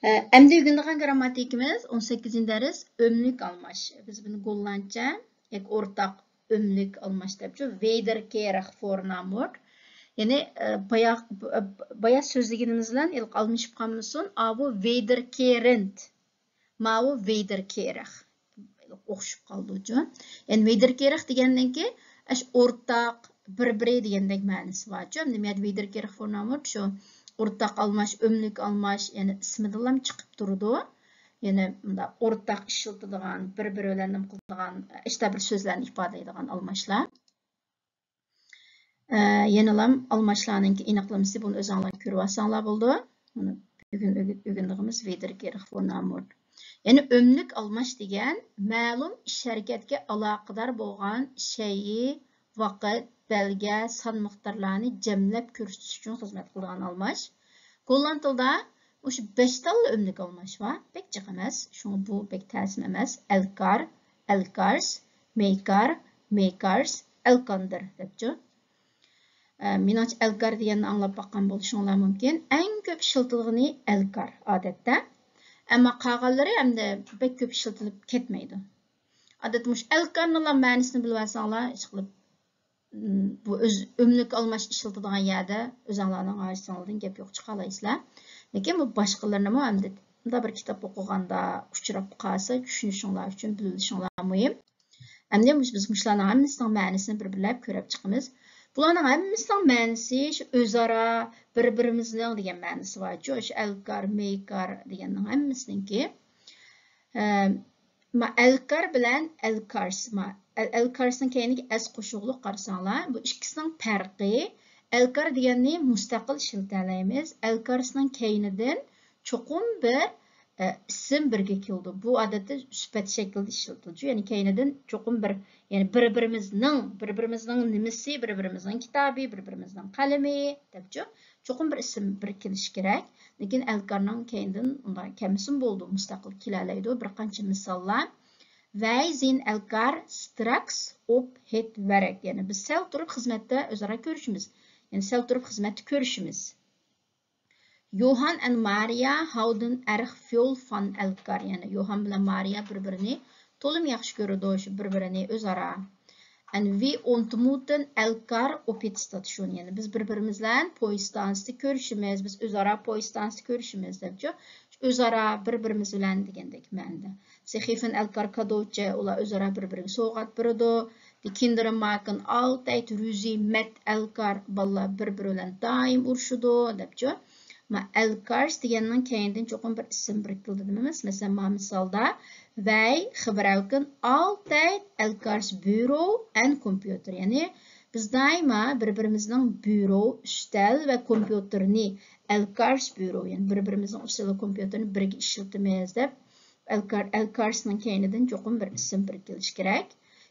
Endi ögündiğen grammatikimiz 18. ders ömlük almaş. Biz bunu gollanca ortak ömlük almaş dep şu wederkerig fornamur. Yani bayağı sözlüğümüzden ilk almış kalmışsın. Bu wederkerend. Mavu wederkerig. Oxşup kaldı ucu. Yani wederkerig degenden ki ortak bir-biri degендek ma'nosi var. Nima wederkerig fornamur şu ortak almaş, ömlük almaş, yani ismidilam çıkıp durdu. Yani ortak işiltadigan, bir-biri bilan qiladigan, işte bir sözlerini ifade edilen almaşlar. Yenilam almaşlarınki iniqlaması bunu özüňlar görüp alsaňlar boldy. Bunu ögündigimiz wederkerig fornamur. Yani ömlük almaş degen ma'lum iş hareketke alaqadar bolgan şeyi, vaqt, belge, san miqdarlarını cemlep körütüş üçün xizmet qiladigan almaş. Golland tilda o'sha 5 talla ömlük almaş var. Pek jiq emas. Şunu bu pek täsin emas. Elkar, elkars, meykar, meykars, elkandır depçi. Menimcha elkar deganni anglab bakkan boluşuňlar mümkin. Eng köp işiltilgani elkar odatda. Ama qolganlari hamda pek köp işletilip ketmeydi. Adatda muş elkarning ma'nosini bilib olsaňlar, iş qilib bu öz ömlük almaş işletiladigan ýerde özüňlarning aýysaňlardan gep ýok çykalaysizlar. Lekin bu başgalarına mı hamda bir kitap okuganda uçurap qalsa düşünüşüňlar üçin bilişiňlar muhim. Hamda biz muşlarning hammasining ma'nosini bir-birlep körüp çykymyz. Bularning hammasining ma'nosi şu özara bir-birimizning degan ma'nosi var. Şu elkar, meykar deganning hammasininki. Elkar bilen elkars. Elkarsning keýiniki es qoşuqluq qarasaňlar, bu ikkisining farqi. Elkar deganni mustaqil işletäleýmiz. Elkarsning keýinidan çoqum bir isim birge keldi. Bu adatda süpet şekilde işletildi. Yani keýinidan çoqum bir, yani bir-birimizning nimesi, bir-birimizning kitabi, bir-birimizning qalami depçi. Çoqum bir isim bir keliş gerek. Lekin elkarning keýinidan unda kemisim boldy, mustaqil kelaläýdi. Bir qancha misallar. Wij zien elkaar straks op het werk. Yani biz sel turup hizmette özara görüşümüz. Yani sel turup hizmette görüşümüz. Johan en Maria houden erg veel van elkaar. Yani Johan bilen Maria bir-birini tolum yaxşı görüdü, bir-birini özara. En we ontmoeten elkaar op het station. Yani biz bir-birimizle poistansda görüşümüz, biz özara poistansda görüşümüz depçi. Özara bir-birimiz bilen degendek ma'noda. Sie geven elkaar cadeautje, ular özara bir-birine sowgat beridi. Die kinderen maken altijd ruzie met elkaar, balla bir-biri bilen daim uruşudu depçi. Ma elkars deganning keýinidan çoqum bir isim birikildi dememiz. Mesela misalda wij gebruiken altijd elkars bureau en computer. Yani biz daima bir-birimizning bureau, üstel ve kompüterini elkars bureau, yani bir-birimizning üstel ve kompüterini birge işletimiz dep elkarsning keýinidan çoqum bir isim birikiliş gerek.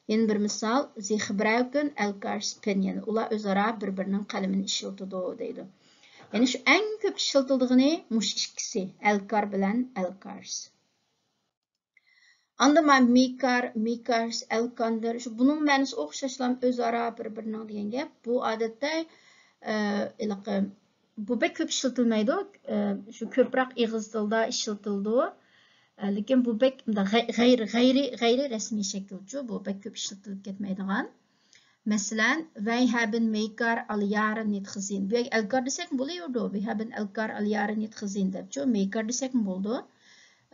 Yani bir misal, sie gebruiken elkars pen, yani ular özara bir-birinin qalamini işletidi deydi. Yani şu en köp işletildiğini muş ikisi, elkar bilen elkars. Anda men meykars, elkandır. Şu bunun ma'nosi oxşaşlam özara bir-birine degan gap. Bu adatda bu pek köp işletilmeydi. Şu köprak ig'iz tilda işletildi. Lekin bu pek gayri resmi şekilde bu pek köp işletilip ketmeydigan. Mesela, wij hebben meykar al jaren niet gezien. Bu elkar desek boluyordu. We hebben elkar al jaren niet gezien depçi. Meykar desek boldu.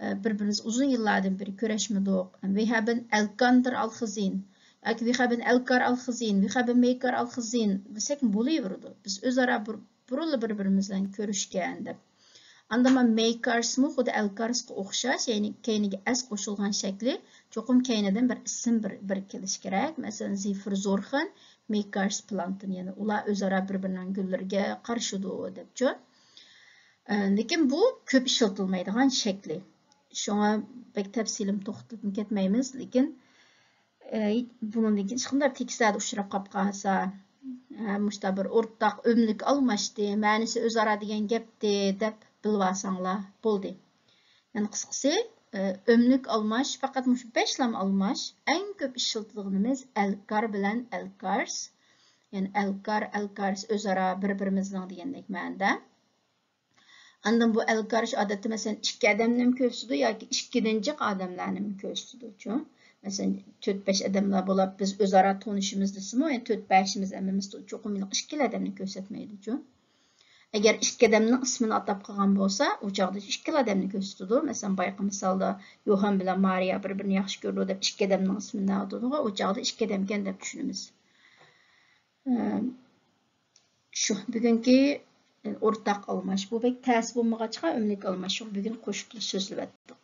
Birbirimiz uzun yıllardan beri köreşmedik. We hebben elkander al gezien. We hebben elkar al gezien. We hebben meykar al gezien. Desek boluyordu. Biz özara birbirimizle körüşken dep. Andama meykarsmı xuda elkarsga oxşaş, yani keýinige es qoşulgan şekli çoqum keýinidan bir isim bir keliş gerek. Mesela sie verzorgen meykars planten, yani ular özara bir-birinin güllerge qarşıdy depçi. Lekin bu köp işletilmeydigan şekli. Şoňa pek tepsilim toxtalyp ketmeymiz, lekin bunun hiç qanday tekstlerde uçurap qap qalsa, muşta bir ortak ömlük almaşdy, ma'nosi özara degan gepdi dep bilip alsaňlar boldy. Yani kısqası ömlük almaş, fakat muş 5 lam almaş en köp işletildiğimiz elkar bilen elkars. Yani elkar, elkars özara bir-birimizning degandek ma'noda. Andan bu el-karış adeti mesela iki adamını mı körsüdü yoki ikkinchi odamlarni mi körsüdü şu? Mesela 4-5 adamlar bo'lib biz o'zaro tanishimiz desimi, yani 4-5imiz hammamiz cho'qim ikki odamni ko'rsatmaydi şu. Agar ikki odamning ismini atab qilgan bo'lsa, u chog'da ikki odamni ko'rsatadi. Masalan, boyaqi misolda Yohan bilan Mariya bir-birini yaxshi ko'rdi deb ikki odamning ismini aytadi. U chog'da ikki odam ekan deb tushunamiz. Shu bugungi o'rtaq almash bu bek ta'sir bo'lmag'achqa umlik almash bugun qo'shiqli so'zlayapti.